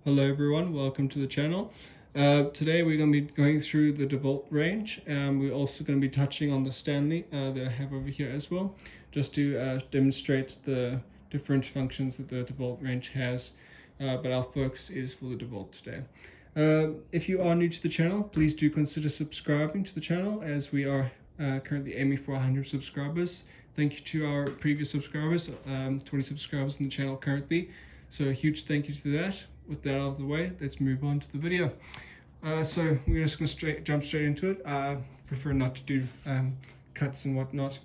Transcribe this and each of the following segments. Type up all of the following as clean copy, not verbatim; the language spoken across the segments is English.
Hello everyone, welcome to the channel. Today we're going to be going through the DeWalt range. We're also going to be touching on the Stanley that I have over here as well, just to demonstrate the different functions that the DeWalt range has, but our focus is for the DeWalt today. If you are new to the channel, please do consider subscribing to the channel, as we are currently aiming for 100 subscribers. Thank you to our previous subscribers, 20 subscribers in the channel currently, so a huge thank you to that. With that out of the way, let's move on to the video. So we're just going to jump straight into it. I prefer not to do cuts and whatnot.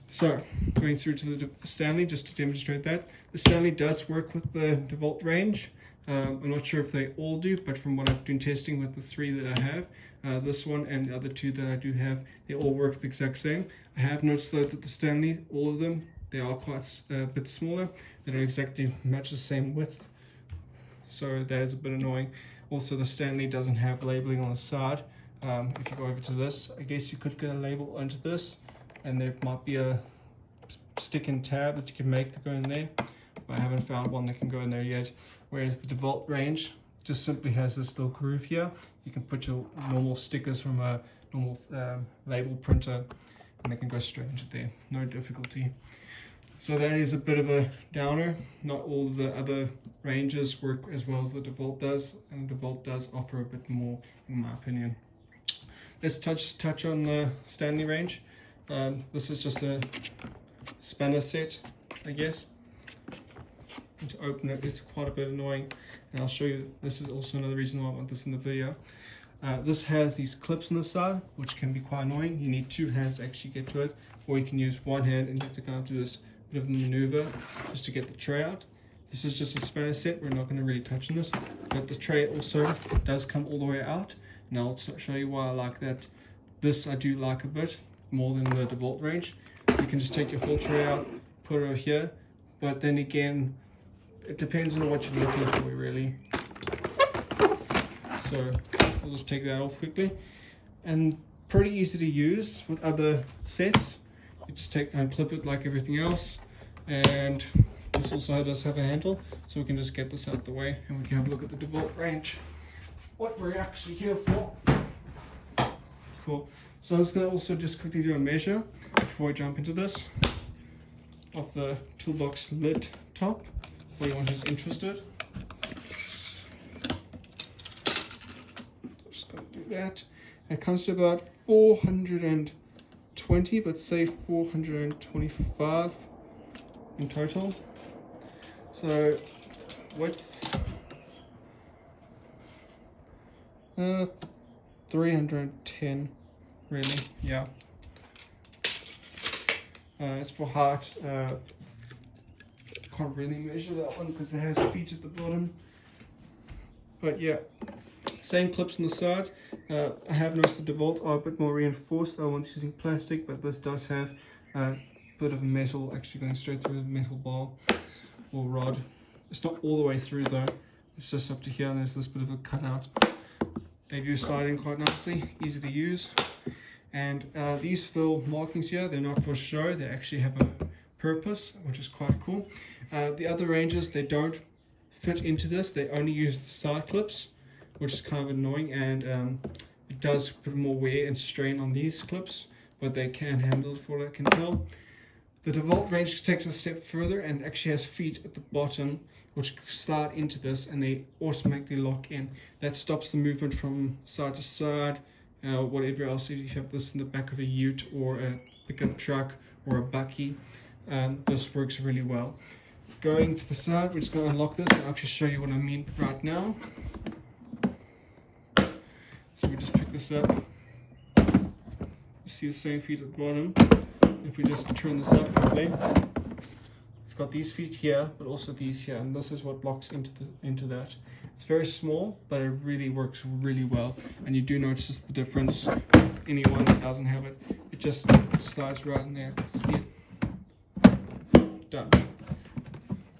So going through to the Stanley just to demonstrate that. The Stanley does work with the DeWalt range. I'm not sure if they all do, but from what I've been testing with the three that I have, this one and the other two that I do have, they all work the exact same. I have noticed though that the Stanley, all of them, they are quite a bit smaller. They don't exactly match the same width. So that is a bit annoying. Also, the Stanley doesn't have labeling on the side. If you go over to this, I guess you could get a label onto this, and there might be a stick and tab that you can make to go in there, but I haven't found one that can go in there yet. Whereas the DeWalt range just simply has this little groove here. You can put your normal stickers from a normal label printer, and they can go straight into there, no difficulty. So that is a bit of a downer. Not all of the other ranges work as well as the DeWalt does, and the DeWalt does offer a bit more, in my opinion. Let's touch on the Stanley range. This is just a spanner set, I guess. And to open it, it's quite a bit annoying, and I'll show you. This is also another reason why I want this in the video. This has these clips on the side, which can be quite annoying. You need two hands to actually get to it, or you can use one hand and you have to kind of do this bit of a maneuver just to get the tray out. This is just a spanner set. We're not going to really touch on this, but the tray also does come all the way out, and I'll show you why I like that. This I do like a bit more than the DeWalt range. You can just take your whole tray out, put it over here, but then again, it depends on what you're looking for really. So I'll just take that off quickly, and pretty easy to use with other sets. You just take and clip it like everything else, and this also does have a handle, so we can just get this out the way and we can have a look at the DeWalt range, what we're actually here for. Cool. So I'm just going to also just quickly do a measure before we jump into this of the toolbox lid top for anyone who's interested. Just going to do that. It comes to about 420, but say 425 in total. So width 310 really, yeah. It's for height. Can't really measure that one because it has feet at the bottom, but yeah, same clips on the sides. I have noticed the DeWalt are a bit more reinforced. I was using plastic, but this does have a bit of metal actually going straight through the metal bar or rod. It's not all the way through though, it's just up to here, and there's this bit of a cutout. They do slide in quite nicely, easy to use. And these little markings here, they're not for show, they actually have a purpose, which is quite cool. The other ranges, they don't fit into this, they only use the side clips, which is kind of annoying, and it does put more wear and strain on these clips, but they can handle it for what I can tell. The DeWalt range takes a step further and actually has feet at the bottom which slide into this, and they automatically lock in. That stops the movement from side to side, whatever else. If you have this in the back of a ute or a pickup truck or a bucky, this works really well. Going to the side, we're just going to unlock this and I'll actually show you what I mean right now. So we just pick this up. You see the same feet at the bottom. If we just turn this up quickly, it's got these feet here, but also these here, and this is what locks into that. It's very small, but it really works really well, and you do notice the difference with anyone that doesn't have it. It just slides right in there. See it? Done.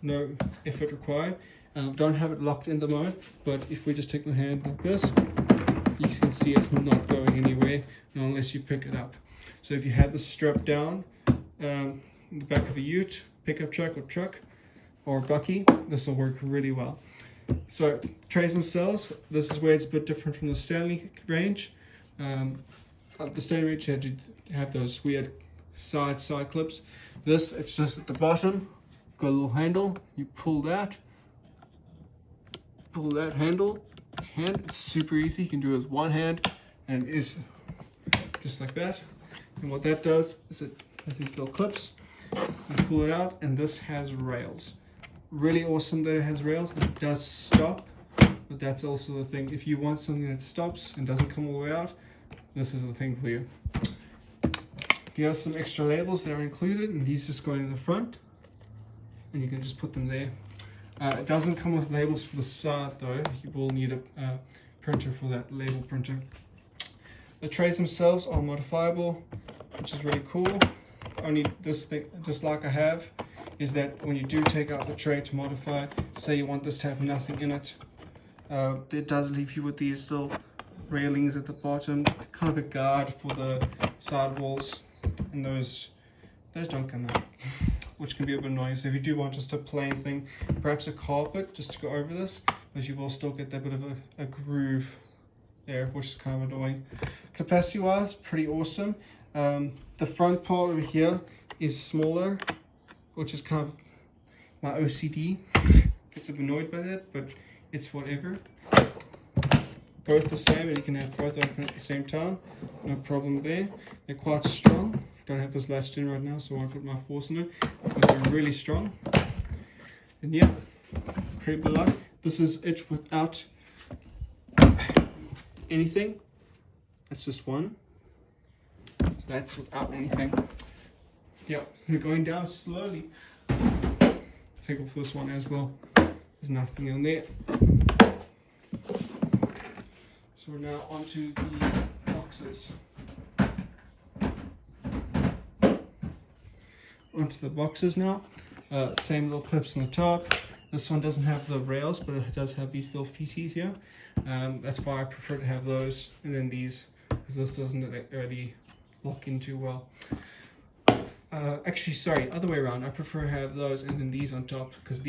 No effort required. Don't have it locked in the moment, but if we just take the hand like this, you can see it's not going anywhere unless you pick it up. So if you have this strapped down in the back of a ute, pickup truck or bucky, this will work really well. So trays themselves, this is where it's a bit different from the Stanley range. The Stanley range had to have those weird side clips. This, it's just at the bottom, got a little handle, you pull that handle, it's super easy, you can do it with one hand, and it is just like that. And what that does is it has these little clips, you pull it out, and this has rails. Really awesome that it has rails. It does stop, but that's also the thing. If you want something that stops and doesn't come all the way out, this is the thing for you. Here's some extra labels that are included, and these just go into the front, and you can just put them there. It doesn't come with labels for the side though. You will need a printer for that, label printer. The trays themselves are modifiable, which is really cool. Only this thing, just like I have, is that when you do take out the tray to modify, say you want this to have nothing in it, it does leave you with these little railings at the bottom, kind of a guard for the side walls, and those don't come out, which can be a bit annoying. So if you do want just a plain thing, perhaps a carpet just to go over this, but you will still get that bit of a groove there, which is kind of annoying. Capacity wise, pretty awesome. The front part over here is smaller, which is kind of my OCD. Gets a bit annoyed by that, but it's whatever. Both the same, and you can have both open at the same time. No problem there. They're quite strong. Don't have this latched in right now, so I won't put my force in it. But they're really strong. And yeah, pretty below. This is it without anything. That's just one. So that's without anything. Yeah, we're going down slowly. Take off this one as well. There's nothing in there. So we're now onto the boxes. Onto the boxes now. Same little clips on the top. This one doesn't have the rails, but it does have these little feeties here. That's why I prefer to have those, and then these, because this doesn't really lock in too well. Actually, sorry, other way around. I prefer to have those and then these on top, because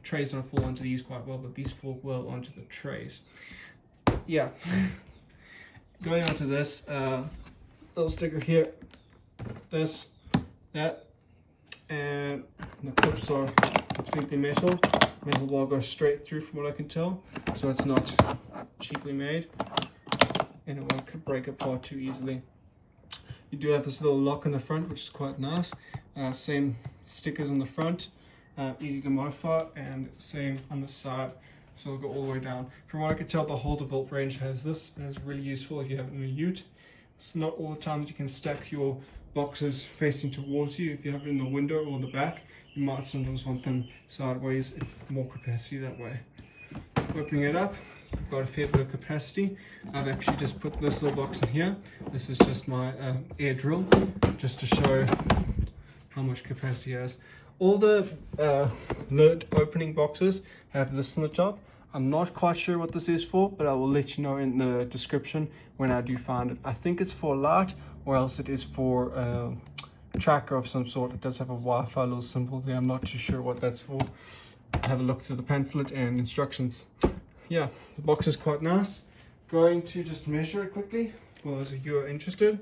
trays don't fall onto these quite well, but these fall well onto the trays. Yeah. Going on to this little sticker here, this, that, and the clips are completely metal. Metal wall goes straight through from what I can tell, so it's not cheaply made, and it won't break apart too easily. You do have this little lock in the front, which is quite nice. Same stickers on the front, easy to modify, and same on the side, so it'll go all the way down. From what I can tell, the whole DeWalt range has this, and it's really useful if you have it in a ute. It's not all the time that you can stack your boxes facing towards you. If you have it in the window or the back, you might sometimes want them sideways, more capacity that way. Opening it up, I've got a fair bit of capacity. I've actually just put this little box in here. This is just my air drill, just to show how much capacity it has. All the lid opening boxes have this on the top. I'm not quite sure what this is for, but I will let you know in the description when I do find it. I think it's for light, or else it is for a tracker of some sort. It does have a Wi-Fi little symbol there. I'm not too sure what that's for. Have a look through the pamphlet and instructions. Yeah, the box is quite nice. Going to just measure it quickly for those of you who are interested.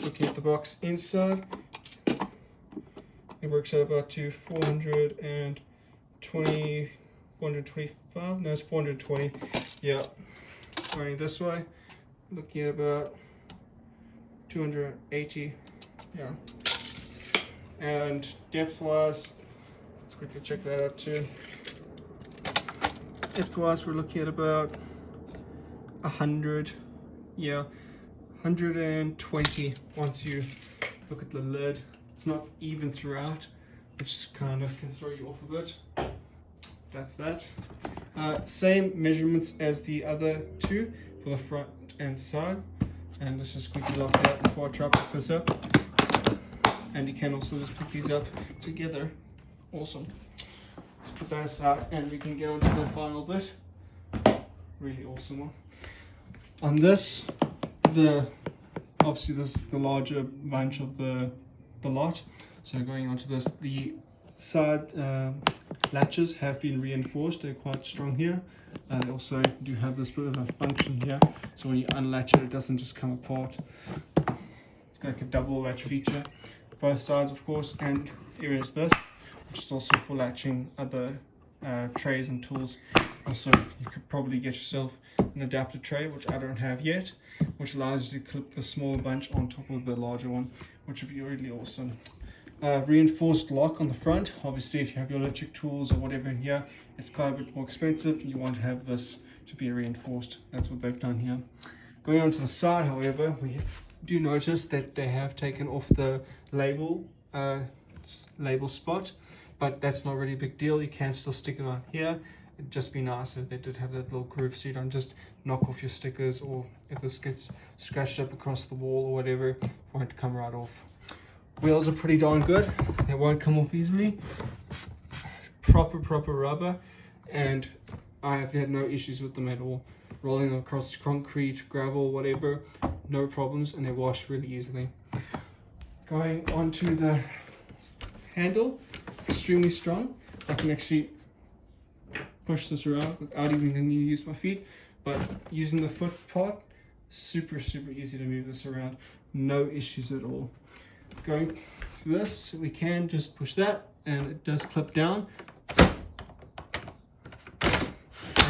Looking at the box inside, it works out about to 425, no, it's 420. Yeah, going this way, looking at about 280. Yeah, and depth wise, let's quickly check that out too. Depth wise, we're looking at about 100. Yeah, 120 once you look at the lid. It's not even throughout, which kind of can throw you off a bit. That's that. Same measurements as the other two for the front and side. And let's just quickly lock it up before I try to pick this up. And you can also just pick these up together. Awesome. Let's put that aside and we can get on to the final bit. Really awesome one. On this, obviously this is the larger bunch of the lot. So going on to this, the side latches have been reinforced. They're quite strong here. They also do have this bit of a function here, so when you unlatch it, it doesn't just come apart. It's like a double latch feature, both sides of course, and here is this, which is also for latching other trays and tools. Also, you could probably get yourself an adapter tray, which I don't have yet, which allows you to clip the smaller bunch on top of the larger one, which would be really awesome. Reinforced lock on the front. Obviously, if you have your electric tools or whatever in here, it's quite a bit more expensive. You want to have this to be reinforced. That's what they've done here. Going on to the side, however, we do notice that they have taken off the label spot, but that's not really a big deal. You can still stick it on here. It'd just be nice if they did have that little groove so you don't just knock off your stickers, or if this gets scratched up across the wall or whatever, it won't come right off. Wheels are pretty darn good. They won't come off easily. Proper rubber, and I have had no issues with them at all. Rolling them across concrete, gravel, whatever, no problems, and they wash really easily. Going onto the handle, extremely strong. I can actually push this around without even needing to use my feet, but using the foot part, super easy to move this around. No issues at all. Going to this, we can just push that and it does clip down, and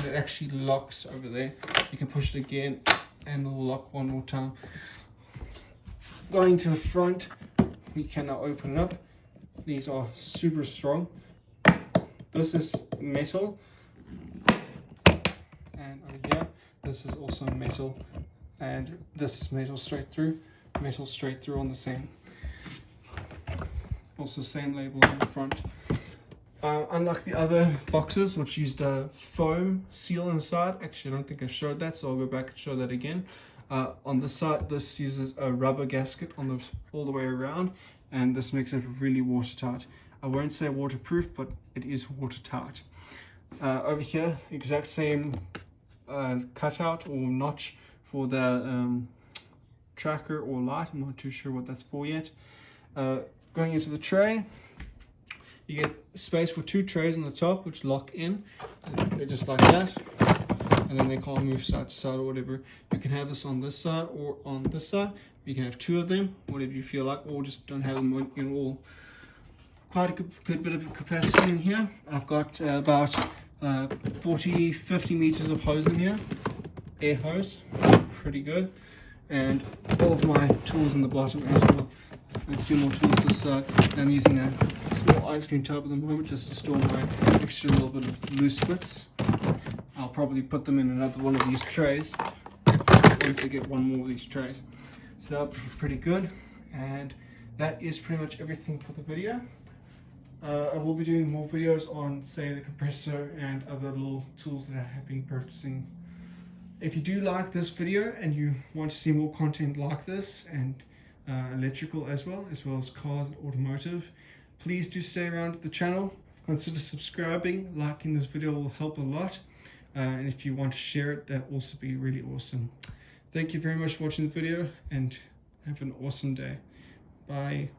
it actually locks over there. You can push it again and it will lock one more time. Going to the front, we can now open it up. These are super strong. This is metal, and over here this is also metal, and this is metal straight through on the same. Also same label on the front. Unlike the other boxes which used a foam seal inside, actually I don't think I showed that, so I'll go back and show that again. On this side, this uses a rubber gasket on all the way around, and this makes it really watertight. I won't say waterproof, but it is watertight. Over here, exact same cutout or notch for the tracker or light. I'm not too sure what that's for yet. Going into the tray, you get space for 2 trays on the top, which lock in. They're just like that, and then they can't move side to side or whatever. You can have this on this side or on this side. You can have 2 of them, whatever you feel like, or just don't have them in all. Quite a good bit of capacity in here. I've got about 40-50 meters of hose in here, air hose, pretty good, and all of my tools in the bottom as well. And a few more tools this side. I'm using a small ice cream tub at the moment just to store my extra little bit of loose bits. I'll probably put them in another one of these trays once I get one more of these trays. So that'll be pretty good, and that is pretty much everything for the video. I will be doing more videos on, say, the compressor and other little tools that I have been purchasing. If you do like this video and you want to see more content like this, and electrical as well as cars and automotive, please do stay around the channel. Consider subscribing. Liking this video will help a lot, and if you want to share it, that will also be really awesome. Thank you very much for watching the video, and have an awesome day. Bye.